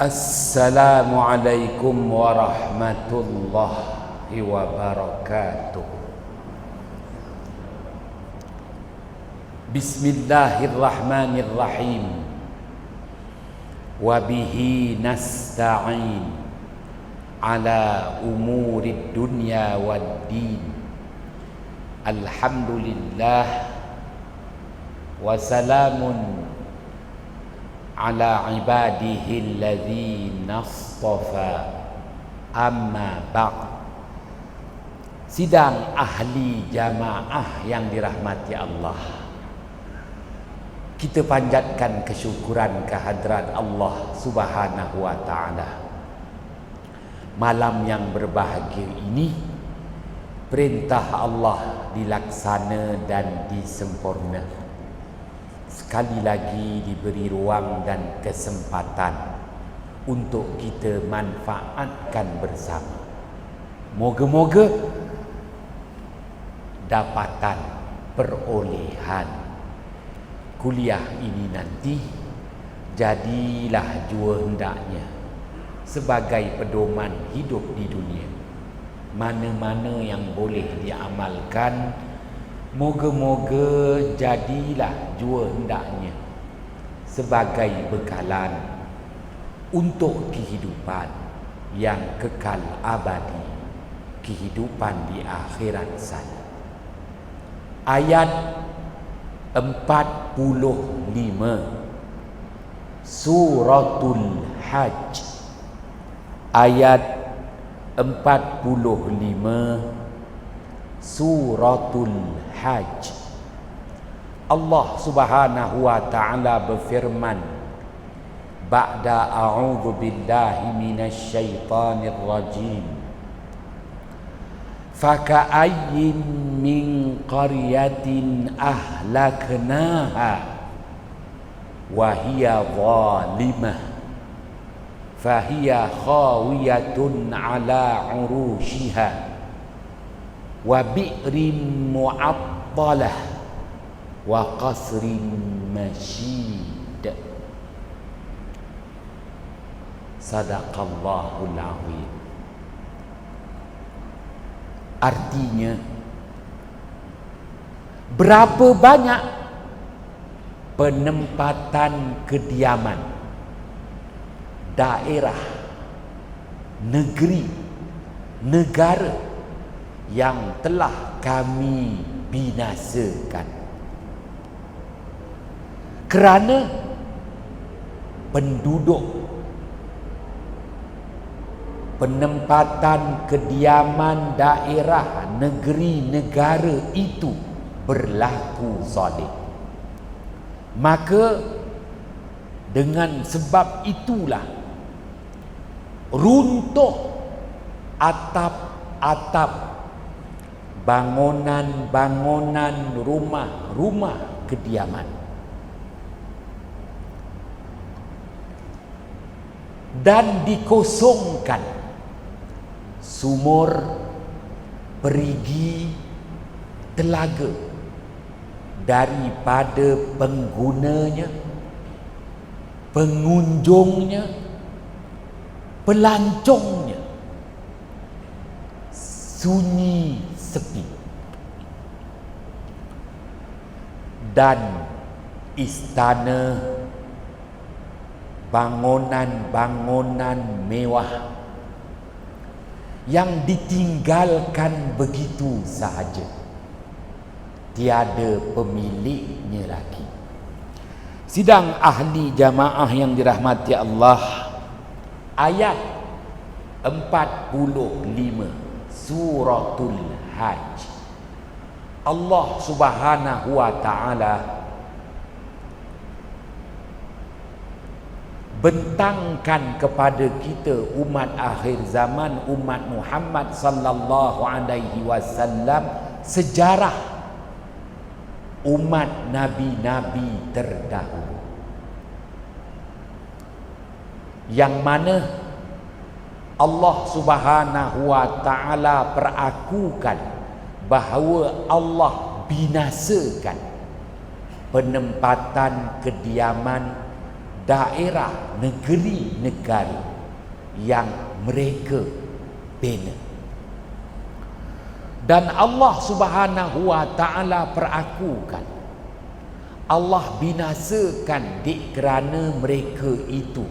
Assalamualaikum warahmatullahi wabarakatuh. Bismillahirrahmanirrahim. Wabihi nasta'in ala umurid dunya waddin. Alhamdulillah wa salamun ala ibadihi alladzina astafa, amma ba'd. Sidang ahli jamaah yang dirahmati Allah, kita panjatkan kesyukuran kehadrat Allah Subhanahu wa ta'ala. Malam yang berbahagia ini, perintah Allah dilaksana dan disempurna. Sekali lagi diberi ruang dan kesempatan untuk kita manfaatkan bersama. Moga-moga dapatan perolehan kuliah ini nanti jadilah jua hendaknya sebagai pedoman hidup di dunia. Mana-mana yang boleh diamalkan, moga-moga jadilah jua hendaknya sebagai bekalan untuk kehidupan yang kekal abadi, kehidupan di akhirat sana. Ayat 45 Suratul Hajj. Ayat 45 Suratul Hajj. Allah Subhanahu wa ta'ala berfirman, ba'da a'udzu billahi minasy syaithanir rajim, faka'ayyin min qaryatin ahlaknaha wa hiya zalimah fahiya khawiyatun ala urushiha wa bi'rin mu'attalah wa qasrin masyid. Sadaqallahul azim. Artinya, berapa banyak penempatan kediaman, daerah, negeri, negara yang telah kami binasakan kerana penduduk, penempatan kediaman daerah, negeri, negara itu berlaku zalim. Maka dengan sebab itulah runtuh atap-atap, bangunan-bangunan, rumah-rumah kediaman, dan dikosongkan sumur, perigi, telaga daripada penggunanya, pengunjungnya, pelancongnya. Sunyi sepi. Dan istana, bangunan-bangunan mewah yang ditinggalkan begitu sahaja, tiada pemiliknya lagi. Sidang ahli jamaah yang dirahmati Allah, ayat 45 Suratul Hajj, Allah Subhanahu wa ta'ala bentangkan kepada kita umat akhir zaman, umat Muhammad sallallahu alaihi wasallam, sejarah umat nabi-nabi terdahulu, yang mana Allah Subhanahu wa ta'ala perakukan bahawa Allah binasakan penempatan kediaman, daerah, negeri, negara yang mereka bina. Dan Allah Subhanahu wa ta'ala perakukan, Allah binasakan kerana mereka itu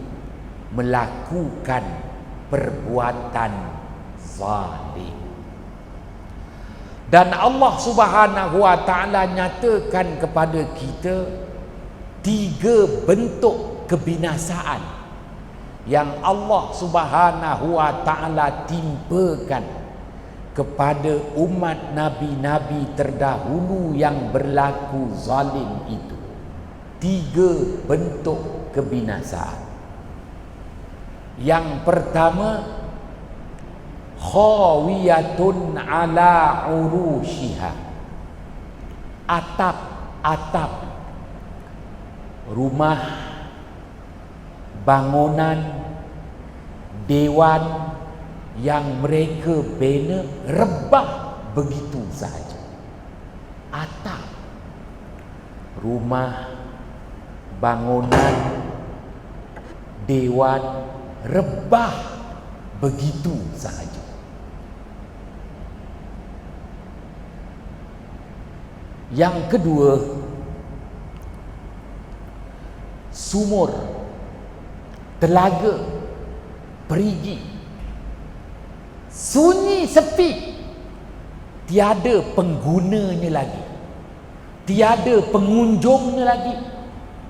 melakukan perbuatan zalim. Dan Allah Subhanahu wa ta'ala nyatakan kepada kita 3 bentuk kebinasaan yang Allah Subhanahu wa ta'ala timpakan kepada umat nabi-nabi terdahulu yang berlaku zalim itu. 3 bentuk kebinasaan. Yang pertama, khawiyatun ala urushiha, atap rumah, bangunan, dewan yang mereka bina rebah begitu sahaja. Atap rumah, bangunan, dewan rebah begitu sahaja. Yang kedua, sumur, telaga, perigi sunyi sepi, tiada penggunanya lagi, tiada pengunjungnya lagi,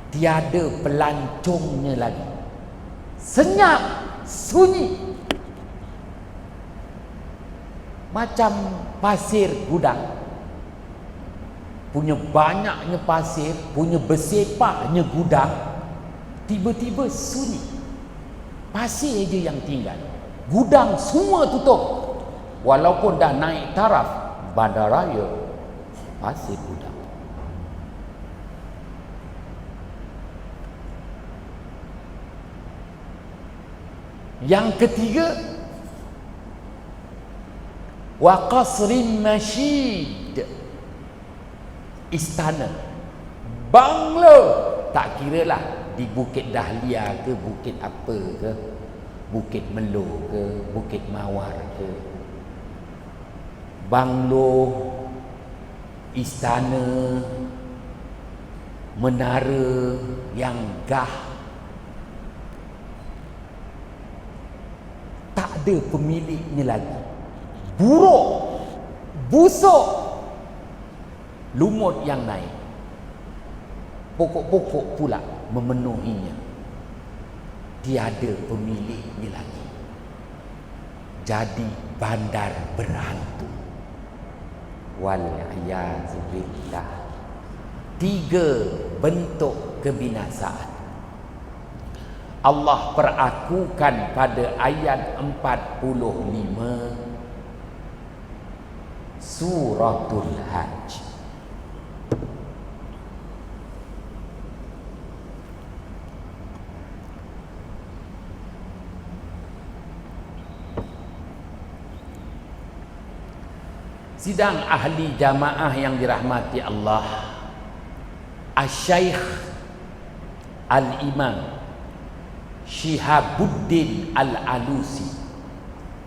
tiada pelancongnya lagi, senyap, sunyi, macam pasir gudang, punya banyaknya pasir, punya bersepahnya gudang, tiba-tiba sunyi, pasir je yang tinggal, gudang semua tutup. Walaupun dah naik taraf bandaraya, pasir gudang. Yang ketiga, wa qasrin masyid, istana, banglo, tak kira lah di Bukit Dahlia ke, bukit apa ke, Bukit Melo ke, Bukit Mawar ke, banglo, istana, menara yang gah, tak ada pemiliknya lagi, buruk, busuk, lumut yang naik, pokok-pokok pula memenuhinya, tiada pemiliknya lagi, jadi bandar berhantu. Wal-'iyazubillah. 3 bentuk kebinasaan Allah perakukan pada ayat 45 Suratul Hajj. Sidang ahli jamaah yang dirahmati Allah, Asy-Syaikh Al-Imam Syihabuddin Al-Alusi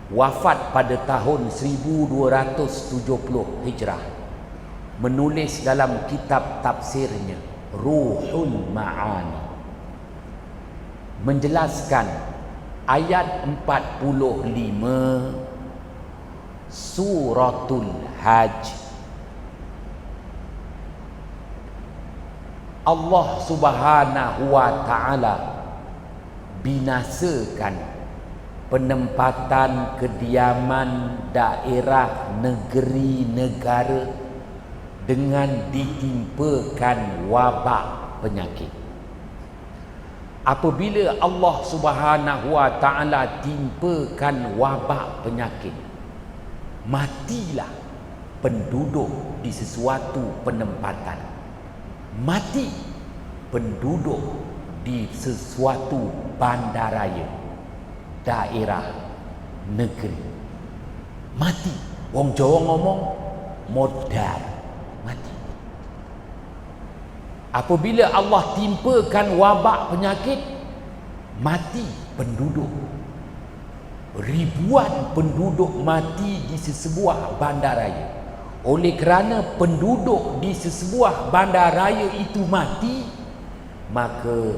wafat pada tahun 1270 Hijrah, menulis dalam kitab tafsirnya Ruhul Ma'ani, menjelaskan ayat 45 Suratul Hajj. Allah Subhanahu wa ta'ala binasakan penempatan kediaman daerah negeri negara dengan ditimpakan wabak penyakit. Apabila Allah Subhanahu wa ta'ala timpakan wabak penyakit, matilah penduduk di sesuatu penempatan, mati penduduk di sesuatu bandaraya, daerah, negeri, mati. Wong Jawa ngomong modar, mati. Apabila Allah timpakan wabak penyakit, mati penduduk. Ribuan penduduk mati di sesebuah bandaraya. Oleh kerana penduduk di sesebuah bandaraya itu mati, maka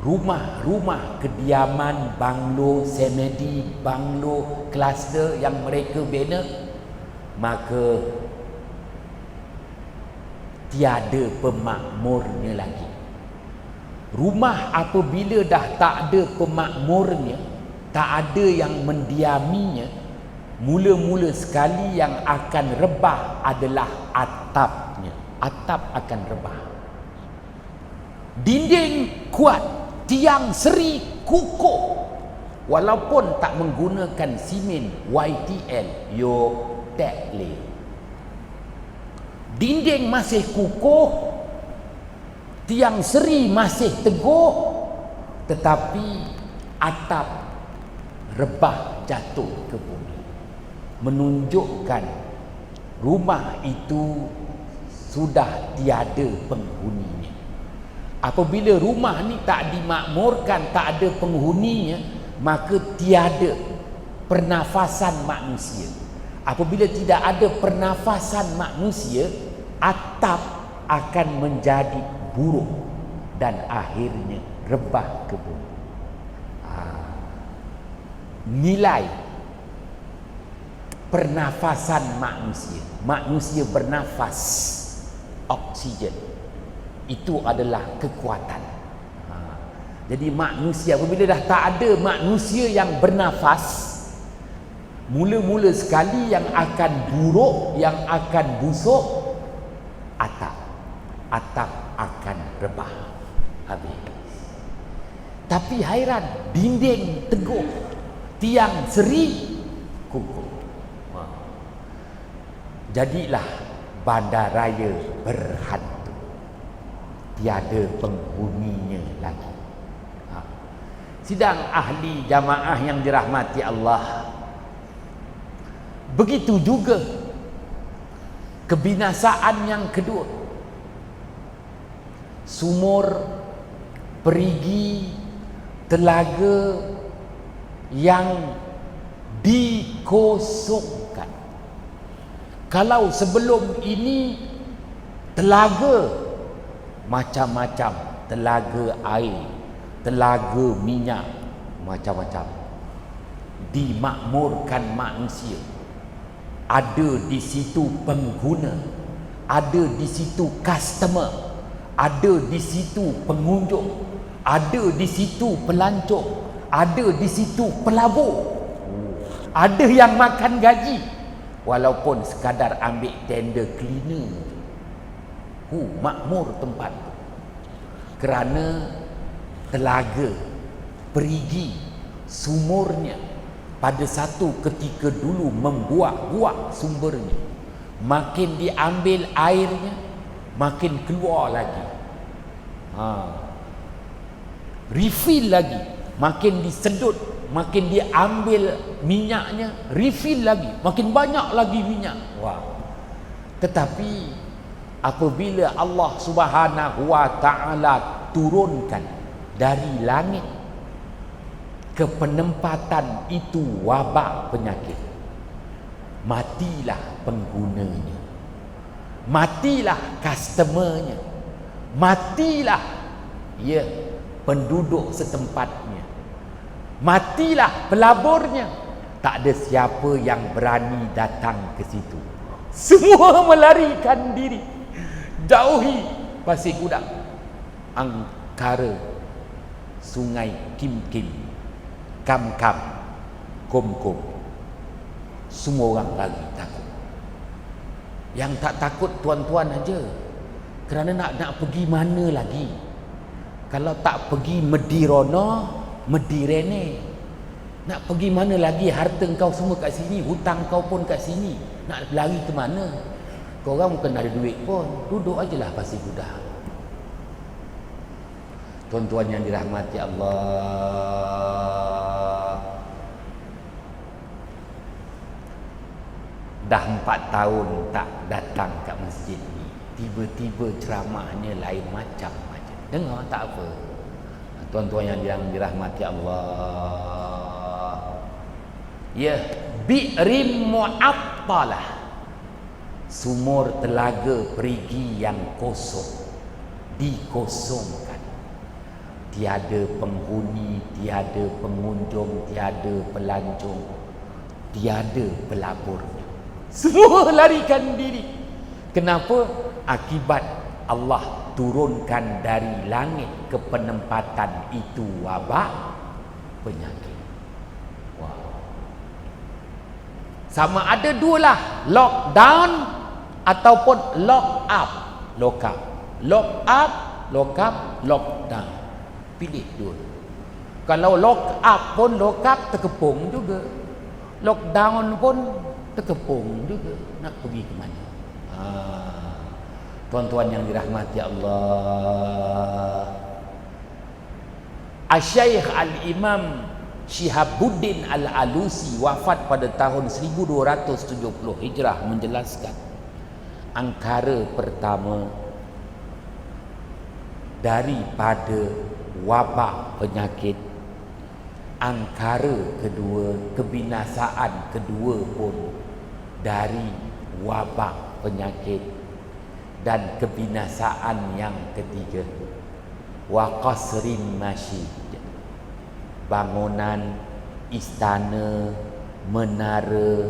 rumah-rumah kediaman, banglo, semedi, banglo, kluster yang mereka bina, maka tiada pemakmurnya lagi. Rumah apabila dah tak ada pemakmurnya, tak ada yang mendiaminya, mula-mula sekali yang akan rebah adalah atapnya. Atap akan rebah. Dinding kuat, tiang seri kukuh, walaupun tak menggunakan simen YTL, yo tak leh. Dinding masih kukuh, tiang seri masih teguh, tetapi atap rebah jatuh ke bumi, menunjukkan rumah itu sudah tiada penghuninya. Apabila rumah ni tak dimakmurkan, tak ada penghuninya, maka tiada pernafasan manusia. Apabila tidak ada pernafasan manusia, atap akan menjadi buruk dan akhirnya rebah ke bumi. Nilai pernafasan manusia. Manusia bernafas oksigen. Itu adalah kekuatan. Jadi manusia, apabila dah tak ada manusia yang bernafas, mula-mula sekali yang akan buruk, yang akan busuk, atap. Atap akan rebah. Habis. Tapi hairan, dinding teguh, tiang seri kukuh. Jadilah bandaraya berhantu. Tiada penghuninya lagi. Sidang ahli jamaah yang dirahmati Allah, begitu juga kebinasaan yang kedua. Sumur, perigi, telaga yang dikosongkan. Kalau sebelum ini telaga macam-macam, telaga air, telaga minyak, macam-macam, dimakmurkan manusia. Ada di situ pengguna, ada di situ customer, ada di situ pengunjung, ada di situ pelancong, ada di situ pelabur, ada yang makan gaji walaupun sekadar ambil tender cleaner. Makmur tempat tu. Kerana telaga, perigi, sumurnya pada satu ketika dulu membuak-buak sumbernya. Makin diambil airnya, makin keluar lagi. Refill lagi. Makin disedut, makin diambil minyaknya, refill lagi. Makin banyak lagi minyak. Wah. Tetapi apabila Allah Subhanahu wa ta'ala turunkan dari langit ke penempatan itu wabak penyakit, matilah penggunanya, matilah customernya, matilah penduduk setempatnya, matilah pelaburnya. Tak ada siapa yang berani datang ke situ. Semua melarikan diri, jauhi Pasir Gudang, angkara Sungai Kim-Kim, Kam-Kam, Kom-Kom. Semua orang lagi takut. Yang tak takut tuan-tuan aja. Kerana nak pergi mana lagi? Kalau tak pergi Medirono, Medirene, nak pergi mana lagi? Harta kau semua kat sini, hutang kau pun kat sini. Nak lari ke mana? Korang bukan ada duit pun, duduk ajalah Pasir Gudang. Tuan-tuan yang dirahmati Allah, dah 4 tahun tak datang kat masjid ni, tiba-tiba ceramahnya lain macam. Dengar tak apa, Tuan-tuan yang dirahmati Allah. Ya, bi'rim mu'attalah. Sumur telaga perigi yang kosong, dikosongkan. Tiada penghuni, tiada pengunjung, tiada pelancong, tiada pelaburnya. Semua larikan diri. Kenapa? Akibat Allah turunkan dari langit ke penempatan itu wabak penyakit. Wow. Sama ada dua lah, lockdown ataupun lock up. Lock up, lock up, lock up, lockdown. Pilih dua. Kalau lock up pun lock up terkepung juga, lockdown pun terkepung juga. Nak pergi ke mana? Tuan-tuan yang dirahmati Allah, Asy-Syaikh Al-Imam Syihabuddin Al-Alusi wafat pada tahun 1270 Hijrah menjelaskan, angkara pertama daripada wabak penyakit, angkara kedua, kebinasaan kedua pun dari wabak penyakit, dan kebinasaan yang ketiga wa qasrin masyid, bangunan istana, menara.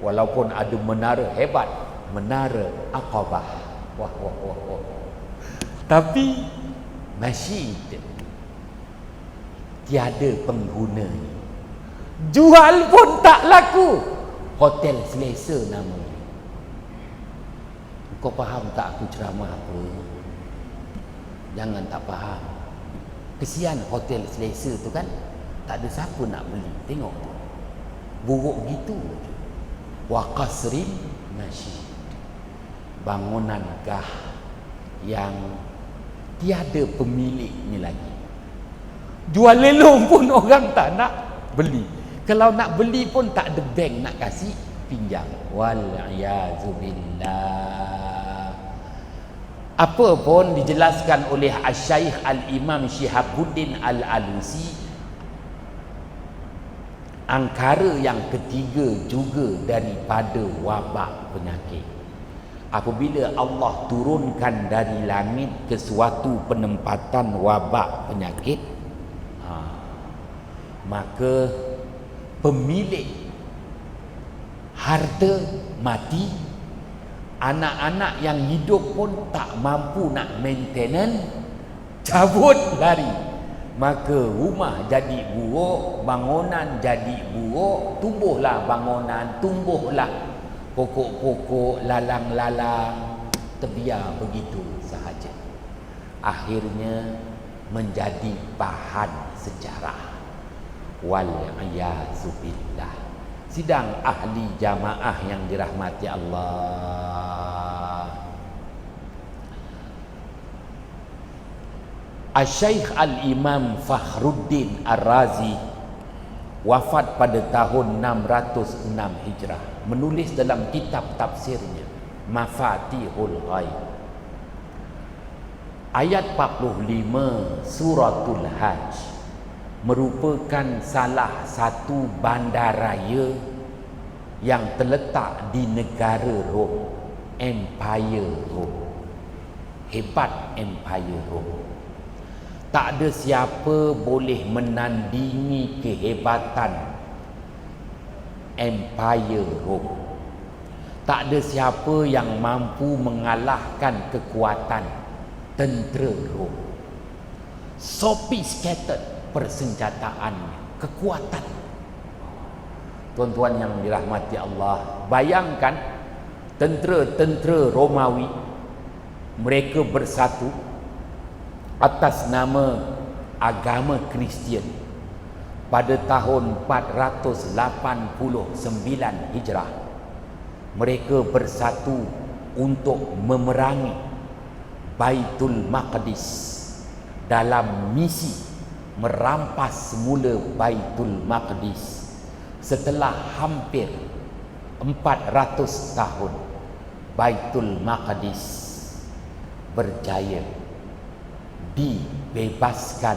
Walaupun ada menara hebat, menara Aqabah, wah. Tapi masyid tiada penggunanya, jual pun tak laku. Hotel selesa namanya. Kau faham tak aku ceramah apa? Jangan tak faham. Kesian hotel selesa tu kan, tak ada siapa nak beli. Tengok, buruk gitu. Wa qasrin masyid, bangunan gah yang tiada pemiliknya lagi. Jual lelong pun orang tak nak beli. Kalau nak beli pun tak ada bank nak kasih pinjam. Wal-iyazubillah. Apa pun dijelaskan oleh Asy-Syaikh Al-Imam Syihabuddin Al-Alusi, angkara yang ketiga juga daripada wabak penyakit. Apabila Allah turunkan dari langit ke suatu penempatan wabak penyakit, maka pemilik harta mati, anak-anak yang hidup pun tak mampu nak maintenance, cabut lari. Maka rumah jadi buruk, bangunan jadi buruk, tumbuhlah bangunan, tumbuhlah pokok-pokok, lalang-lalang, terbiar begitu sahaja. Akhirnya menjadi bahan sejarah. Wal-iyazubillah. Sidang ahli jamaah yang dirahmati Allah, Asy-Syaikh Al-Imam Fakhruddin Ar-Razi wafat pada tahun 606 Hijrah, menulis dalam kitab tafsirnya Mafatihul Ghaib, ayat 45 suratul Hajj merupakan salah satu bandaraya yang terletak di negara Rom, Empire Rom. Hebat Empire Rom. Tak ada siapa boleh menandingi kehebatan Empire Rom. Tak ada siapa yang mampu mengalahkan kekuatan tentera Rom. Sophisticated persenjataannya, kekuatan. Tuan-tuan yang dirahmati Allah, bayangkan tentera-tentera Romawi, mereka bersatu atas nama agama Kristian pada tahun 489 Hijrah. Mereka bersatu untuk memerangi Baitul Maqdis dalam misi merampas semula Baitul Maqdis. Setelah hampir 400 tahun, Baitul Maqdis berjaya dibebaskan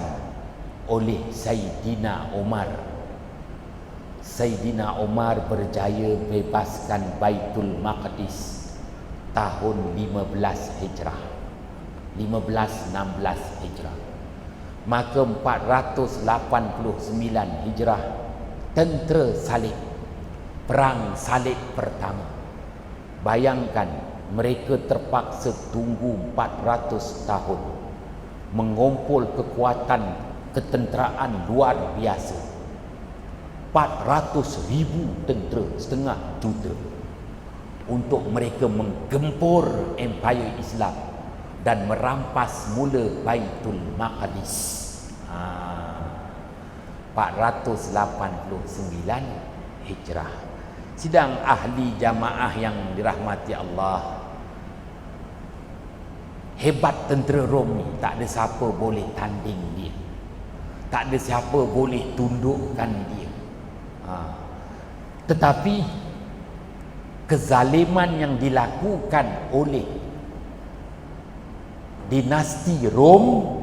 oleh Sayyidina Umar. Sayyidina Umar berjaya bebaskan Baitul Maqdis tahun 15 Hijrah. 1516 Hijrah. Maka 489 Hijrah, tentera salib, perang salib pertama. Bayangkan, mereka terpaksa tunggu 400 tahun mengumpul kekuatan ketenteraan luar biasa. 400,000 tentera, setengah juta, untuk mereka menggempur Empire Islam dan merampas mula Baitul Maqdis. 489 Hijrah. Sidang ahli jamaah yang dirahmati Allah, hebat tentera Rom ni, tak ada siapa boleh tanding dia, tak ada siapa boleh tundukkan dia. Tetapi kezaliman yang dilakukan oleh dinasti Rom,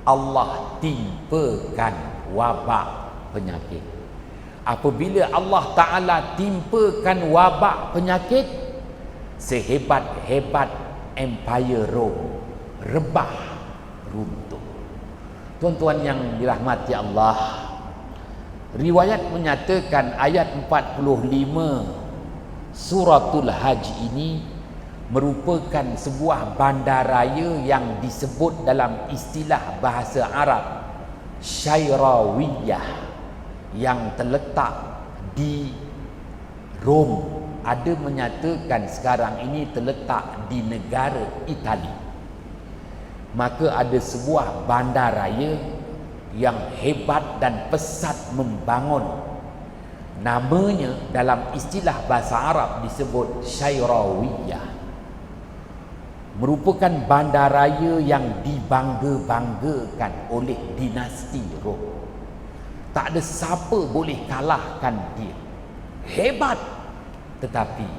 Allah timpakan wabak penyakit. Apabila Allah Ta'ala timpakan wabak penyakit, sehebat-hebat Empire Rom rebah, runtuh. Tuan-tuan yang dirahmati Allah, riwayat menyatakan ayat 45 Suratul Hajj ini merupakan sebuah bandaraya yang disebut dalam istilah bahasa Arab Syairawiyah, yang terletak di Rom. Ada menyatakan sekarang ini terletak di negara Itali. Maka ada sebuah bandaraya yang hebat dan pesat membangun. Namanya dalam istilah bahasa Arab disebut Syairawiyah. Merupakan bandaraya yang dibangga-banggakan oleh dinasti Rom. Tak ada siapa boleh kalahkan dia. Hebat, tetapi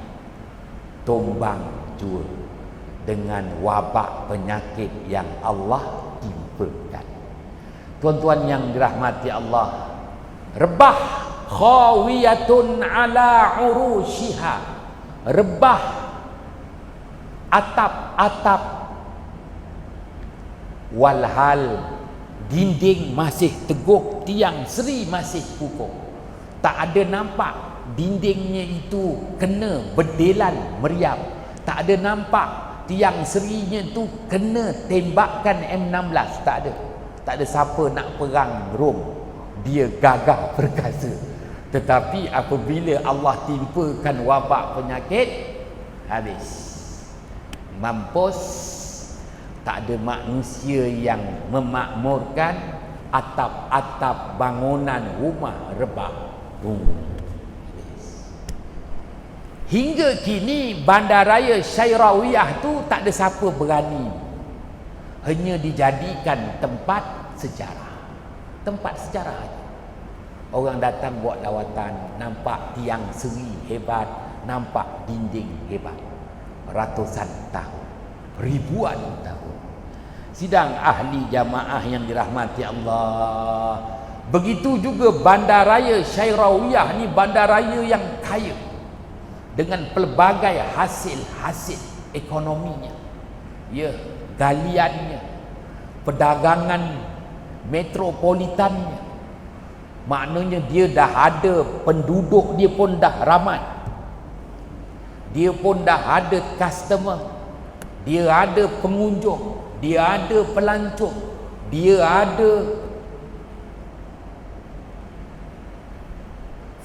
tumbang jua dengan wabak penyakit yang Allah timpakan. Tuan-tuan yang dirahmati Allah, rebah khawiyatun ala urushiha, rebah atap-atap, walhal dinding masih teguh, tiang seri masih kukuh. Tak ada nampak dindingnya itu kena berdelan meriam. Tak ada nampak tiang serinya itu kena tembakan M16. Tak ada. Tak ada siapa nak perang Rom. Dia gagah perkasa. Tetapi apabila Allah timpakan wabak penyakit, habis. Mampus. Tak ada manusia yang memakmurkan, atap-atap bangunan rumah rebah. Hingga kini bandaraya Syairawiyah tu tak ada siapa berani. Hanya dijadikan tempat sejarah. Tempat sejarah aja. Orang datang buat lawatan, nampak tiang seri hebat, nampak dinding hebat. Ratusan tahun, ribuan tahun. Sidang ahli jamaah yang dirahmati Allah, begitu juga bandaraya Syairawiyah ni bandaraya yang kaya dengan pelbagai hasil-hasil ekonominya. Ya, galiannya, perdagangan metropolitannya. Maknanya dia dah ada penduduk, dia pun dah ramai. Dia pun dah ada customer. Dia ada pengunjung, dia ada pelancong, dia ada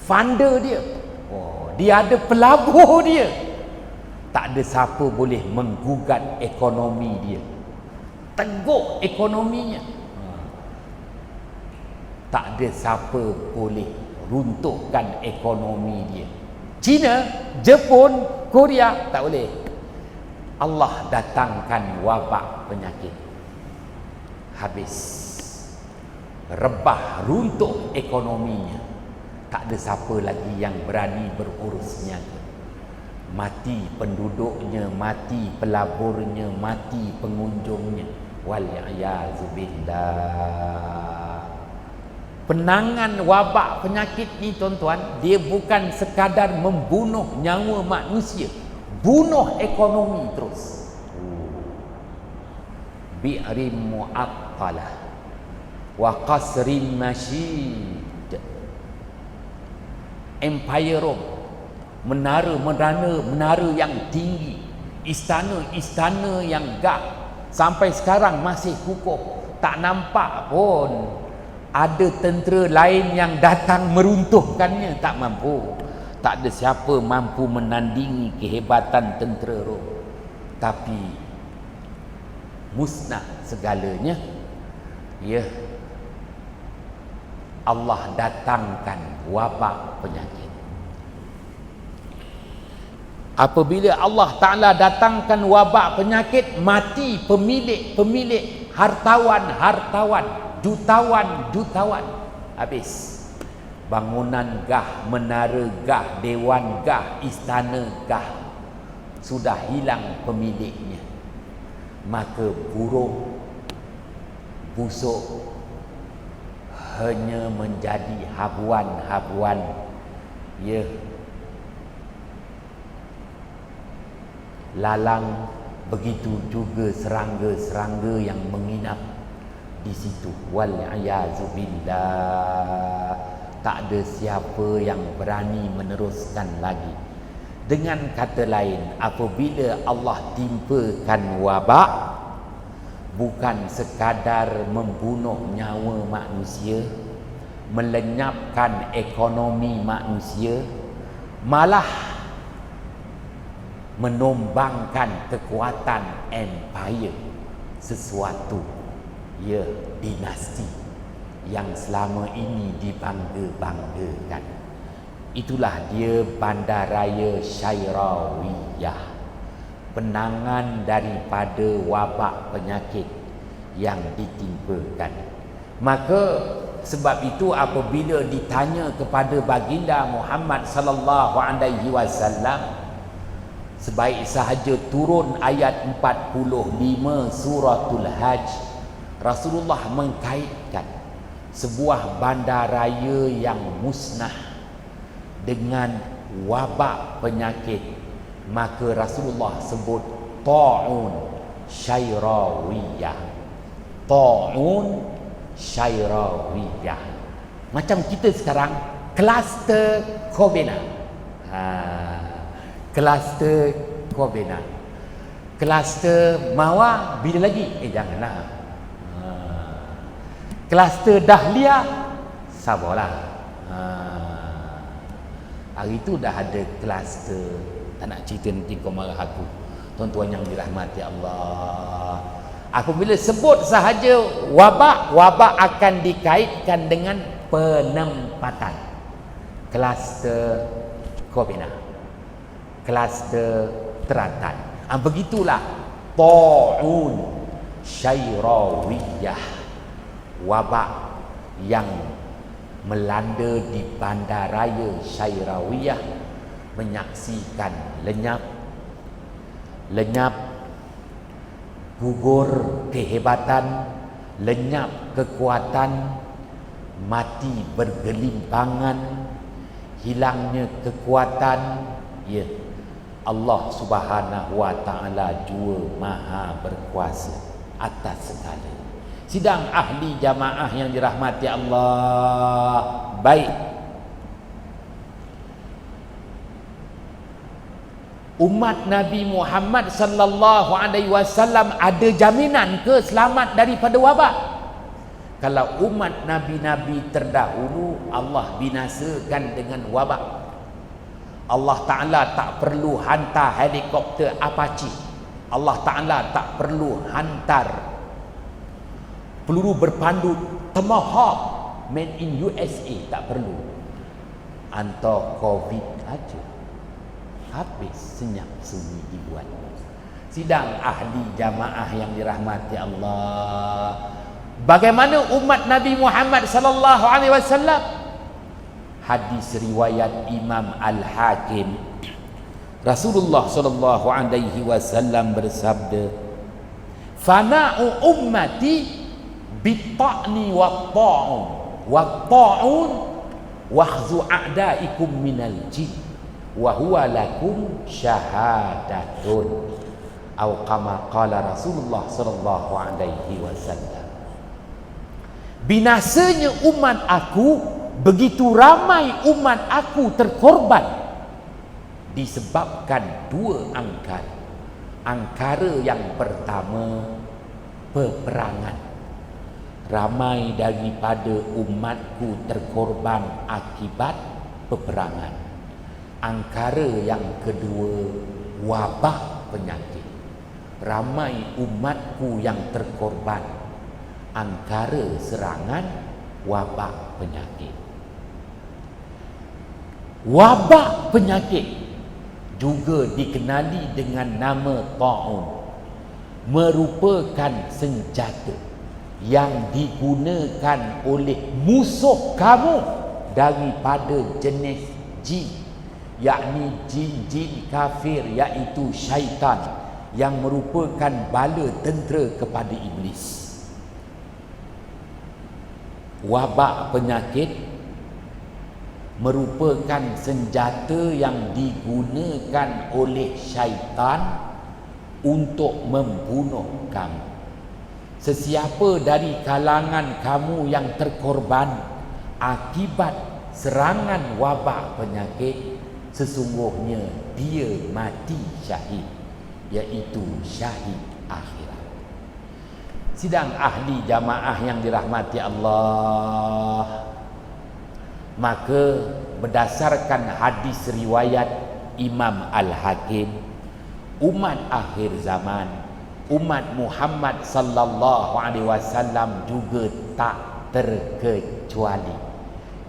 funder dia. Dia ada pelabur dia. Tak ada siapa boleh menggugat ekonomi dia. Teguh ekonominya. Tak ada siapa boleh runtuhkan ekonomi dia. China, Jepun, Korea tak boleh. Allah datangkan wabak penyakit. Habis. Rebah, runtuh ekonominya. Tak ada siapa lagi yang berani berurus niaga. Mati penduduknya, mati pelaburnya, mati pengunjungnya. Wal i'yazu billah. Penangan wabak penyakit ni tuan-tuan, dia bukan sekadar membunuh nyawa manusia, bunuh ekonomi terus. Bi'rim mu'attalah wa qasrin masyid. Empire Rome, menara yang tinggi, istana-istana yang gah, sampai sekarang masih kukuh. Tak nampak pun ada tentera lain yang datang meruntuhkannya. Tak mampu. Tak ada siapa mampu menandingi kehebatan tentera Rom. Tapi musnah segalanya. Ya, Allah datangkan wabak penyakit. Apabila Allah Ta'ala datangkan wabak penyakit, mati pemilik-pemilik, hartawan-hartawan, jutawan-jutawan. Habis. Bangunan gah, menara gah, dewan gah, istana gah, sudah hilang pemiliknya. Maka burung, busuk hanya menjadi habuan-habuan. Ya, lalang, begitu juga serangga-serangga yang menginap di situ. Wal i'yazu billah. Tak ada siapa yang berani meneruskan lagi. Dengan kata lain, apabila Allah timpakan wabak, bukan sekadar membunuh nyawa manusia, melenyapkan ekonomi manusia, malah menumbangkan kekuatan empire, sesuatu, ya, dinasti yang selama ini dibangga-banggakan. Itulah dia Bandaraya Syairawiyah, penangan daripada wabak penyakit yang ditimpakan. Maka sebab itu apabila ditanya kepada baginda Muhammad sallallahu alaihi wasallam, sebaik sahaja turun ayat 45 suratul Hajj, Rasulullah mengkaitkan sebuah bandaraya yang musnah dengan wabak penyakit. Maka Rasulullah sebut ta'un syairawiyah. Ta'un syairawiyah. Macam kita sekarang kluster Kobena. Kluster Kobena. Kluster Mawar bila lagi? Janganlah. Kluster Dahlia, sabarlah. Hari itu dah ada kluster. Tak nak cerita nanti kau marah aku. Tuan-tuan yang dirahmati Allah, apabila sebut sahaja wabak, wabak akan dikaitkan dengan penempatan. Kluster Kobena, kluster Teratan. Begitulah ta'un syairawiyah, wabak yang melanda di Bandaraya Syairawiyah, menyaksikan lenyap gugur kehebatan, lenyap kekuatan, mati bergelimpangan, hilangnya kekuatan. Ya, Allah Subhanahu wa taala jua maha berkuasa atas segala. Sidang ahli jamaah yang dirahmati Allah, baik, umat Nabi Muhammad sallallahu alaihi wasallam ada jaminan ke selamat daripada wabak? Kalau umat nabi-nabi terdahulu Allah binasakan dengan wabak, Allah Ta'ala tak perlu hantar helikopter Apache, Allah Ta'ala tak perlu hantar peluru berpandu Tomahawk made in USA, tak perlu. Hantar COVID aja, habis senyap sunyi dibuat. Sidang ahli jamaah yang dirahmati Allah, bagaimana umat Nabi Muhammad sallallahu alaihi wasallam? Hadis riwayat Imam Al-Hakim, Rasulullah sallallahu alaihi wasallam bersabda, fana'u ummati bitta'ni watta'un wahzu a'daikum minal jin wa huwa lakum syahadatun atau kama qala Rasulullah sallallahu alaihi wasallam. Binasanya umat aku, begitu ramai umat aku terkorban disebabkan dua angkara. Angkara yang pertama, peperangan. Ramai daripada umatku terkorban akibat peperangan. Angkara yang kedua, wabah penyakit. Ramai umatku yang terkorban angkara serangan wabak penyakit. Wabak penyakit juga dikenali dengan nama ta'un, merupakan senjata yang digunakan oleh musuh kamu daripada jenis jin, yakni jin-jin kafir, iaitu syaitan yang merupakan bala tentera kepada iblis. Wabak penyakit merupakan senjata yang digunakan oleh syaitan untuk membunuh kamu. Sesiapa dari kalangan kamu yang terkorban akibat serangan wabak penyakit, sesungguhnya dia mati syahid, iaitu syahid akhirat. Sidang ahli jamaah yang dirahmati Allah, maka berdasarkan hadis riwayat Imam Al-Hakim, umat akhir zaman, umat Muhammad sallallahu alaihi wasallam juga tak terkecuali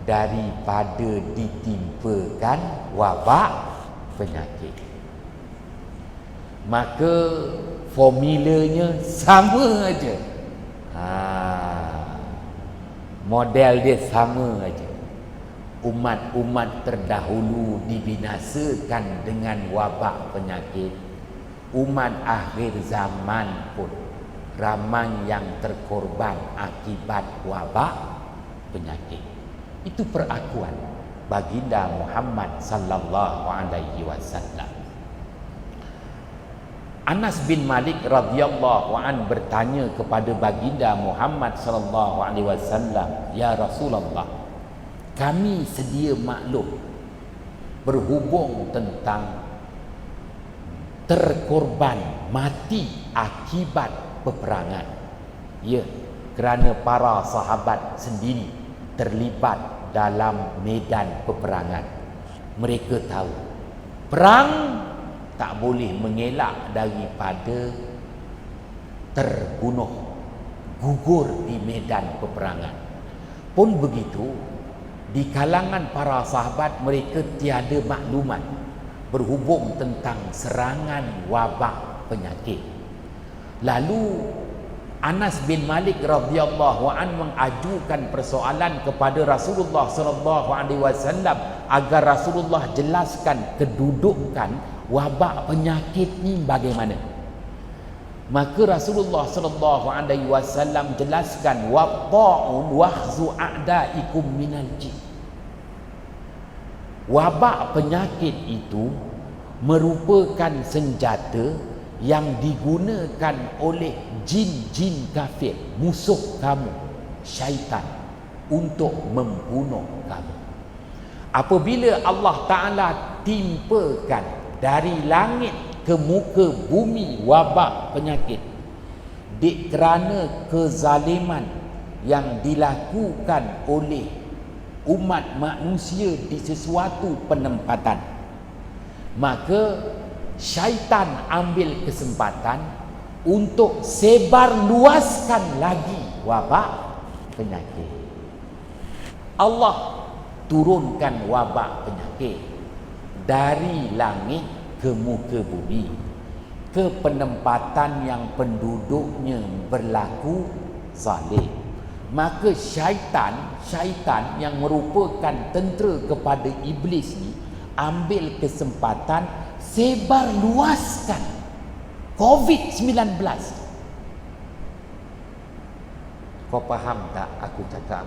daripada ditimpakan wabak penyakit. Maka formulanya sama aja. Model dia sama aja. Umat-umat terdahulu dibinasakan dengan wabak penyakit. Umat akhir zaman pun ramai yang terkorban akibat wabak penyakit. Itu perakuan baginda Muhammad sallallahu alaihi wasallam. Anas bin Malik radhiyallahu an bertanya kepada baginda Muhammad sallallahu alaihi wasallam, "Ya Rasulullah, kami sedia maklum berhubung tentang terkorban mati akibat peperangan. Ya, kerana para sahabat sendiri terlibat dalam medan peperangan. Mereka tahu perang tak boleh mengelak daripada terbunuh, gugur di medan peperangan. Pun begitu, di kalangan para sahabat mereka tiada maklumat berhubung tentang serangan wabak penyakit. Lalu Anas bin Malik radhiyallahu an mengajukan persoalan kepada Rasulullah sallallahu alaihi wasallam agar Rasulullah jelaskan kedudukan wabak penyakit ni bagaimana. Maka Rasulullah sallallahu alaihi wasallam jelaskan, watta'un wahzu a'daikum minal jin. Wabak penyakit itu merupakan senjata yang digunakan oleh jin-jin kafir, musuh kamu, syaitan, untuk membunuh kamu. Apabila Allah Ta'ala timpakan dari langit ke muka bumi wabak penyakit, kerana kezaliman yang dilakukan oleh umat manusia di sesuatu penempatan, maka syaitan ambil kesempatan untuk sebar luaskan lagi wabak penyakit. Allah turunkan wabak penyakit dari langit ke muka bumi, ke penempatan yang penduduknya berlaku zalim. Maka syaitan yang merupakan tentera kepada iblis ni ambil kesempatan sebar luaskan COVID-19 Kau faham tak aku cakap?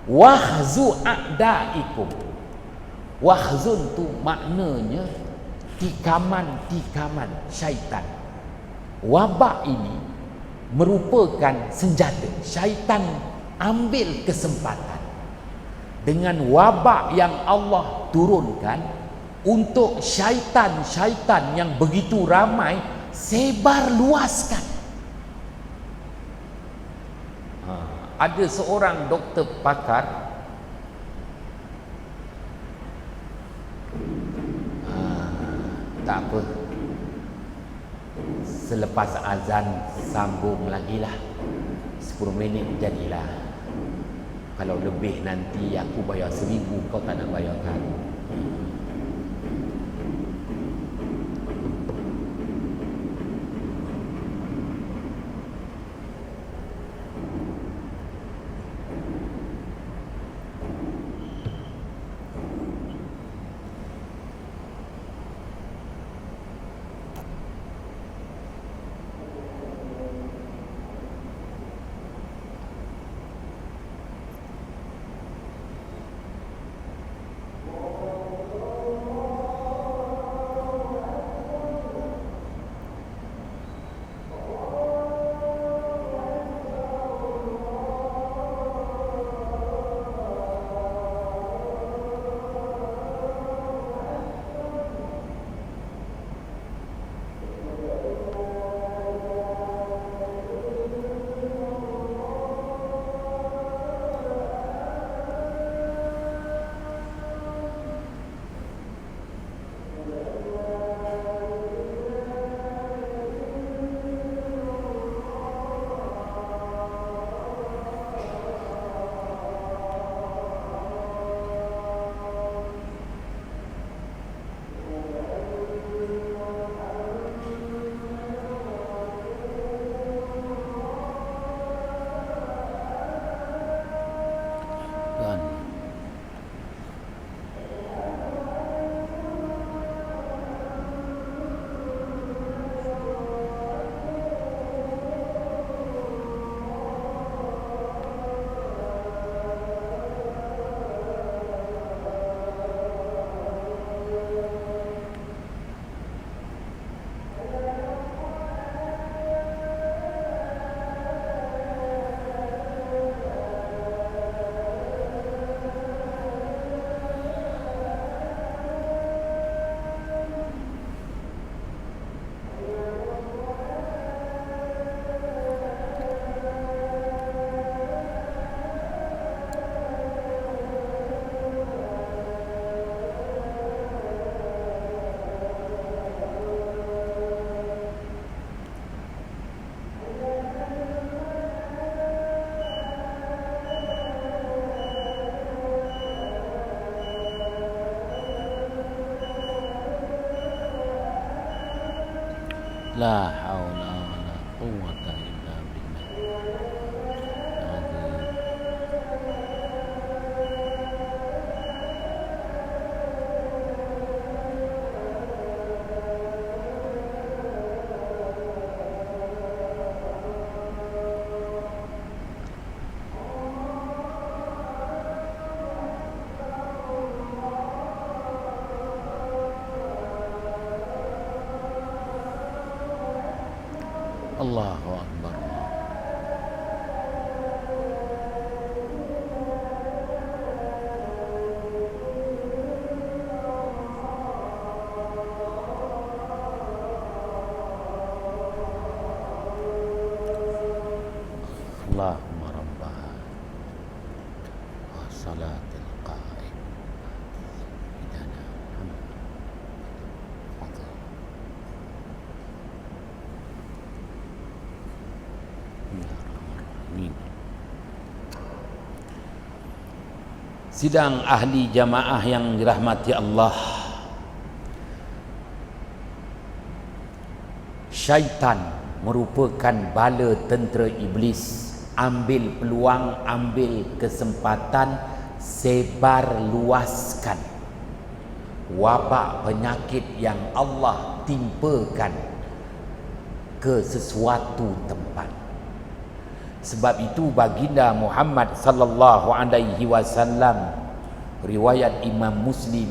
Wahzu a'daikum. Wahzun tu maknanya tikaman-tikaman syaitan. Wabak ini merupakan senjata. Syaitan ambil kesempatan dengan wabak yang Allah turunkan untuk syaitan-syaitan yang begitu ramai sebar luaskan. Ada seorang doktor pakar tak apa, selepas azan sambung lagi lah, 10 minit jadilah. Kalau lebih nanti aku bayar 1,000, kau tak nak bayarkan. La haula wala quwwata illa billah. Allahu Akbar. Allahumma rabbaha wa salatil qa'im bidana Muhammad fadl. Sidang ahli jamaah yang dirahmati Allah, syaitan merupakan bala tentera iblis. Ambil peluang, ambil kesempatan, sebar luaskan wabak penyakit yang Allah timpakan ke sesuatu tempat. Sebab itu baginda Muhammad sallallahu alaihi wasallam, riwayat Imam Muslim,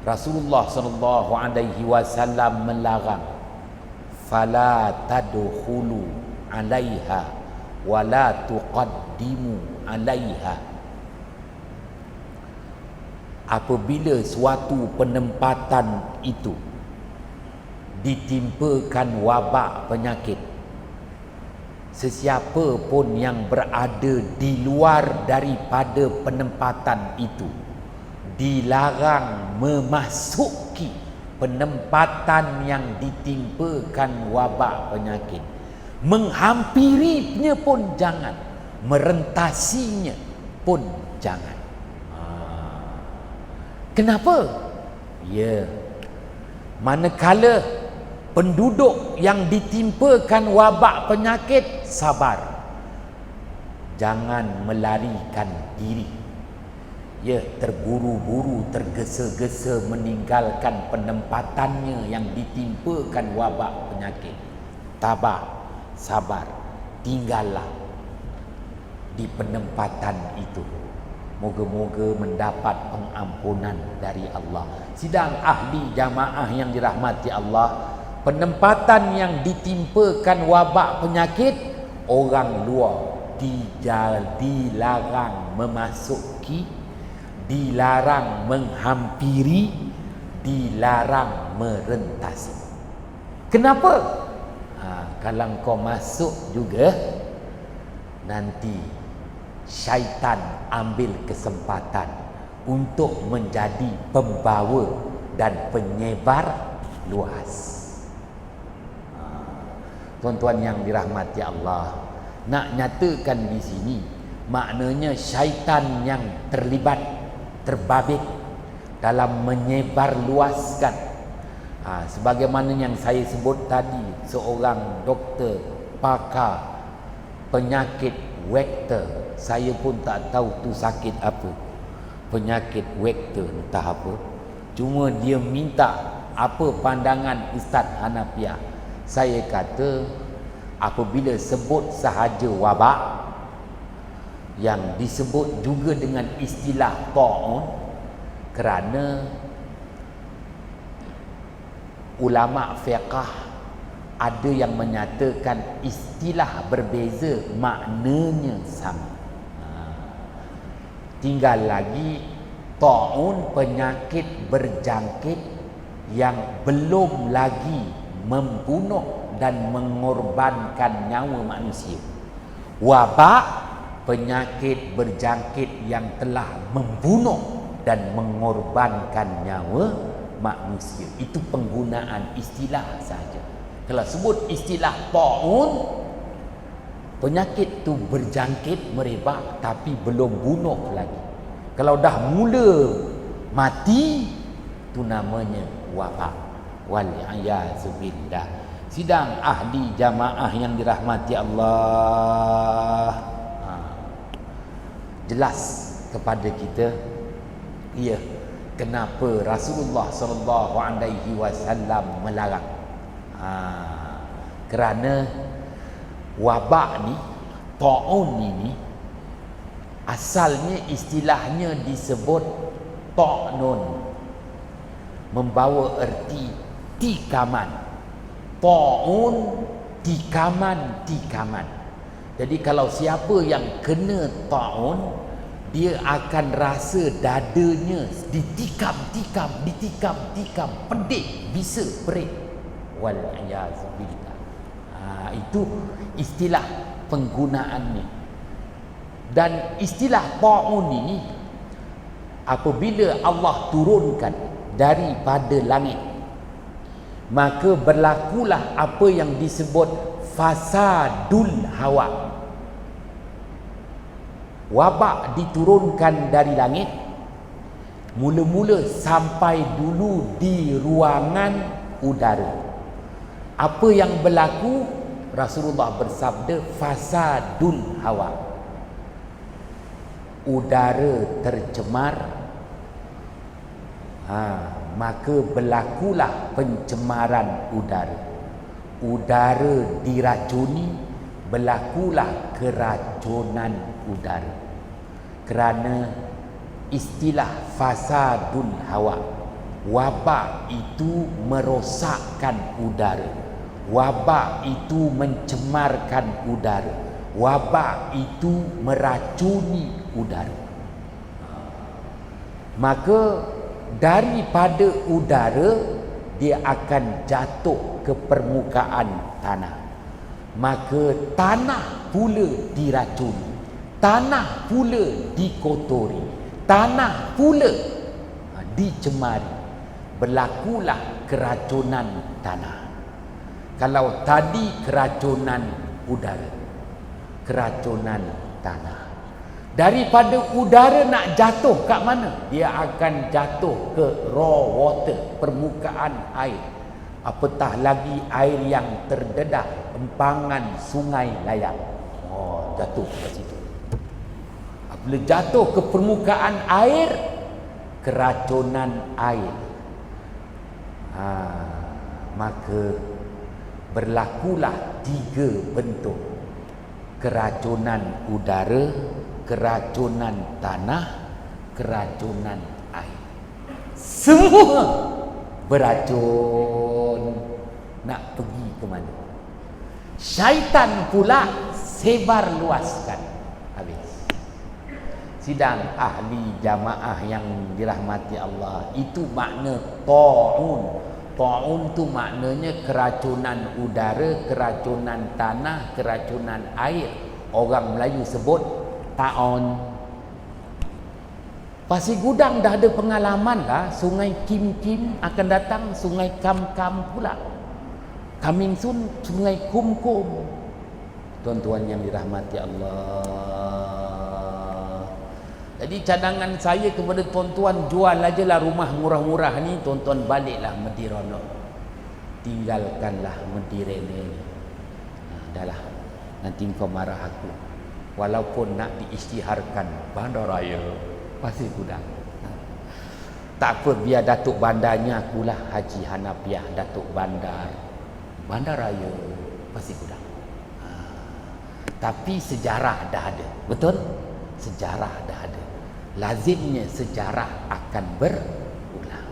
Rasulullah sallallahu alaihi wasallam melarang, fala tadkhulu alaiha wala tuqaddimu alaiha. Apabila suatu penempatan itu ditimpakan wabak penyakit, sesiapa pun yang berada di luar daripada penempatan itu dilarang memasuki penempatan yang ditimpakan wabak penyakit. Menghampirinya pun jangan, merentasinya pun jangan. Kenapa? Ya, manakala penduduk yang ditimpakan wabak penyakit sabar, jangan melarikan diri. Ya, terburu-buru, tergesa-gesa meninggalkan penempatannya yang ditimpakan wabak penyakit. Tabah, sabar, tinggallah di penempatan itu. Moga-moga mendapat pengampunan dari Allah. Sidang ahli jamaah yang dirahmati Allah, penempatan yang ditimpakan wabak penyakit, orang luar dilarang memasuki, dilarang menghampiri, dilarang merentasi. Kenapa? Kalau kau masuk juga, nanti syaitan ambil kesempatan untuk menjadi pembawa dan penyebar luas. Tuan-tuan yang dirahmati Allah, nak nyatakan di sini, maknanya syaitan yang terlibat, terbabit dalam menyebar luaskan. Sebagaimana yang saya sebut tadi, seorang doktor pakar penyakit vektor, saya pun tak tahu tu sakit apa, penyakit vektor entah apa. Cuma dia minta apa pandangan Ustaz Hanafiah. Saya kata, apabila sebut sahaja wabak yang disebut juga dengan istilah ta'un, kerana ulama fiqh ada yang menyatakan istilah berbeza, maknanya sama. Tinggal lagi ta'un, penyakit berjangkit yang belum lagi membunuh dan mengorbankan nyawa manusia. Wabak, penyakit berjangkit yang telah membunuh dan mengorbankan nyawa manusia. Itu penggunaan istilah saja. Kalau sebut istilah ta'un, penyakit tu berjangkit, merebak, tapi belum bunuh lagi. Kalau dah mula mati, tu namanya wabak. Wal-'iyazubillah. Sidang ahli jamaah yang dirahmati Allah, jelas kepada kita, ya, kenapa Rasulullah sallallahu alaihi wasallam melarang. Kerana wabak ni, ta'un ini, asalnya istilahnya disebut ta'nun, membawa erti tikaman. Ta'un, tikaman. Jadi kalau siapa yang kena ta'un, dia akan rasa dadanya ditikam, pedih, bisa perit. Wal-'iyazubillah. Itu istilah penggunaannya. Dan istilah ta'un ini, apabila Allah turunkan daripada langit, maka berlakulah apa yang disebut fasadul hawa. Wabak diturunkan dari langit, mula-mula sampai dulu di ruangan udara. Apa yang berlaku? Rasulullah bersabda, fasadul hawa, udara tercemar, maka berlakulah pencemaran udara. udara diracuni, berlakulah keracunan udara. Kerana istilah fasadul hawa, wabak itu merosakkan udara, wabak itu mencemarkan udara, wabak itu meracuni udara. Maka daripada udara dia akan jatuh ke permukaan tanah. Maka tanah pula diracuni, tanah pula dikotori, tanah pula dicemari. Berlakulah keracunan tanah. Kalau tadi keracunan udara, keracunan tanah. Daripada udara nak jatuh kat mana? Dia akan jatuh ke raw water, permukaan air. Apatah lagi air yang terdedah, empangan sungai layak. Oh, jatuh ke situ. Apabila jatuh ke permukaan air, keracunan air, maka berlakulah 3 bentuk: keracunan udara, keracunan tanah, keracunan air. Semua beracun. Nak pergi ke mana? Syaitan pula sebar luaskan. Habis. Sidang ahli jamaah yang dirahmati Allah, itu makna ta'un. Ta'un tu maknanya keracunan udara, keracunan tanah, keracunan air. Orang Melayu sebut ta'on. Pasir Gudang dah ada pengalaman lah. Sungai Kim-Kim akan datang, Sungai Kam-Kam pula. Coming soon, Sungai Kum-Kum. Tuan-tuan yang dirahmati Allah. Jadi cadangan saya kepada tuan-tuan, jual aja lah rumah murah-murah ni. Tuan-tuan baliklah Medironok. Tinggalkanlah Medirene. Dah lah. Nanti kau marah aku. Walaupun nak diisytiharkan bandaraya Pasir Gudang. Tak apa, biar Datuk Bandarnya akulah Haji Hanafiah Datuk Bandar Bandaraya Pasir Gudang. Tapi sejarah dah ada. Betul? Sejarah dah ada. Lazimnya sejarah akan berulang.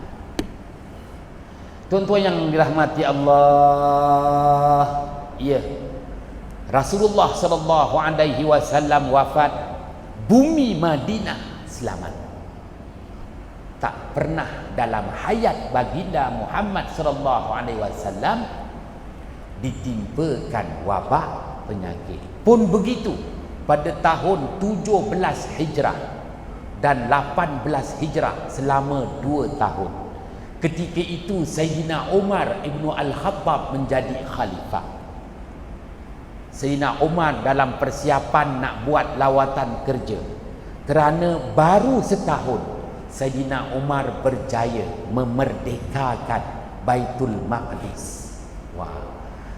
Tuan-tuan yang dirahmati Allah, ya, Rasulullah sallallahu alaihi wasallam wafat, bumi Madinah selamat. Tak pernah dalam hayat baginda Muhammad sallallahu alaihi wasallam ditimpakan wabak penyakit. Pun begitu pada tahun 17 Hijrah dan 18 Hijrah, selama 2 tahun. Ketika itu Sayyidina Umar Ibn Al-Khattab menjadi khalifah. Sayyidina Umar dalam persiapan nak buat lawatan kerja. Kerana baru setahun Sayyidina Umar berjaya memerdekakan Baitul Maqdis. Wah.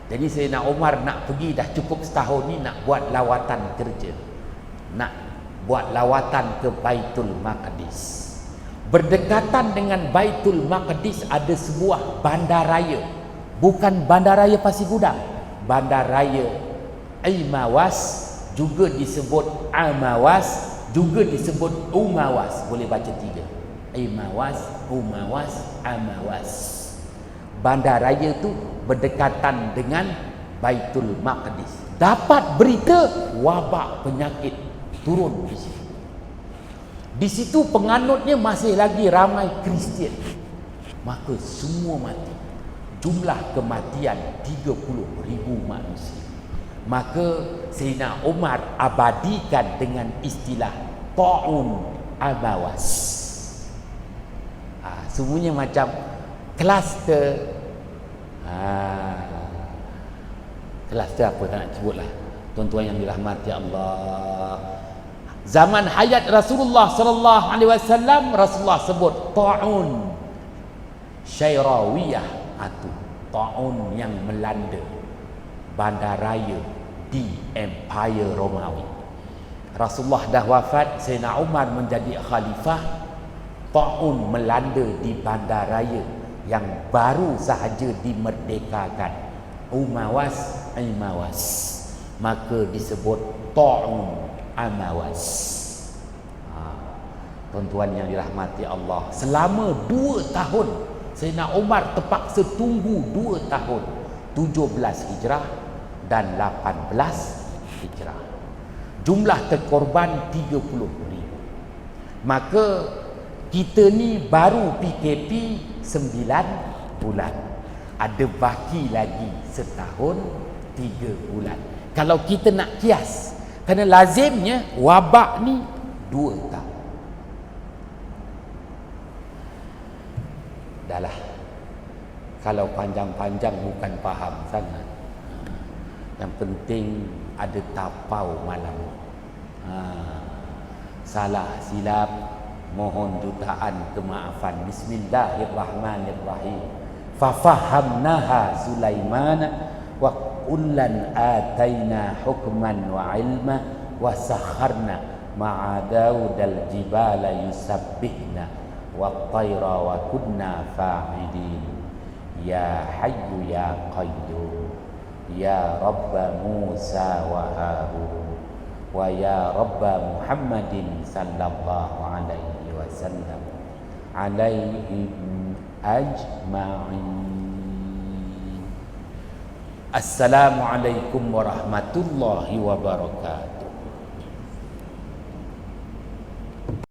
Jadi Sayyidina Umar nak pergi, dah cukup setahun ni nak buat lawatan kerja. Nak buat lawatan ke Baitul Maqdis. Berdekatan dengan Baitul Maqdis ada sebuah bandaraya. Bukan bandaraya Pasir Gudang. Bandaraya Imawas, juga disebut Amawas, juga disebut Umawas. Boleh baca 3. Imawas, Umawas, Amawas. Bandaraya tu berdekatan dengan Baitul Maqdis. Dapat berita wabak penyakit turun di situ. Di situ penganutnya masih lagi ramai Kristian. Maka semua mati. Jumlah kematian 30,000 manusia. Maka Sayyidina Umar abadikan dengan istilah ta'un Amawas. Semuanya macam kluster. Kluster apa tak nak sebutlah. Tuan-tuan yang dirahmati Allah. Zaman hayat Rasulullah sallallahu alaihi wasallam, Rasulullah sebut ta'un Syairawiyah, atau ta'un yang melanda bandaraya di Empire Romawi. Rasulullah dah wafat, Sayyidina Umar menjadi khalifah. Ta'un melanda di bandaraya yang baru sahaja dimerdekakan umawas, imawas, maka disebut ta'un amawas. Tuan-tuan yang dirahmati Allah, selama 2 tahun Sayyidina Umar terpaksa tunggu 2 tahun, 17 Hijrah dan 18 Hijrah. Jumlah terkorban 30,000. Maka kita ni baru PKP 9 bulan. Ada baki lagi setahun 3 bulan. Kalau kita nak kias, kerana lazimnya wabak ni 2 tahun. Dahlah, kalau panjang-panjang bukan faham sangat. Yang penting ada tapau malam. Salah silap mohon jutaan kemaafan. Bismillahirrahmanirrahim. Fafahamnaha Sulaiman wa kullan ataina hukman wa ilma wa sakharna ma'a Daudal jibala yusabbihna wa tayra wa kunna fa'idin. Ya Hayyu ya Qayyum, ya Rabba Musa wa Harun, wa ya Rabba Muhammadin sallallahu alaihi wasallam, alaihim ajma'in. Assalamualaikum warahmatullahi wabarakatuh.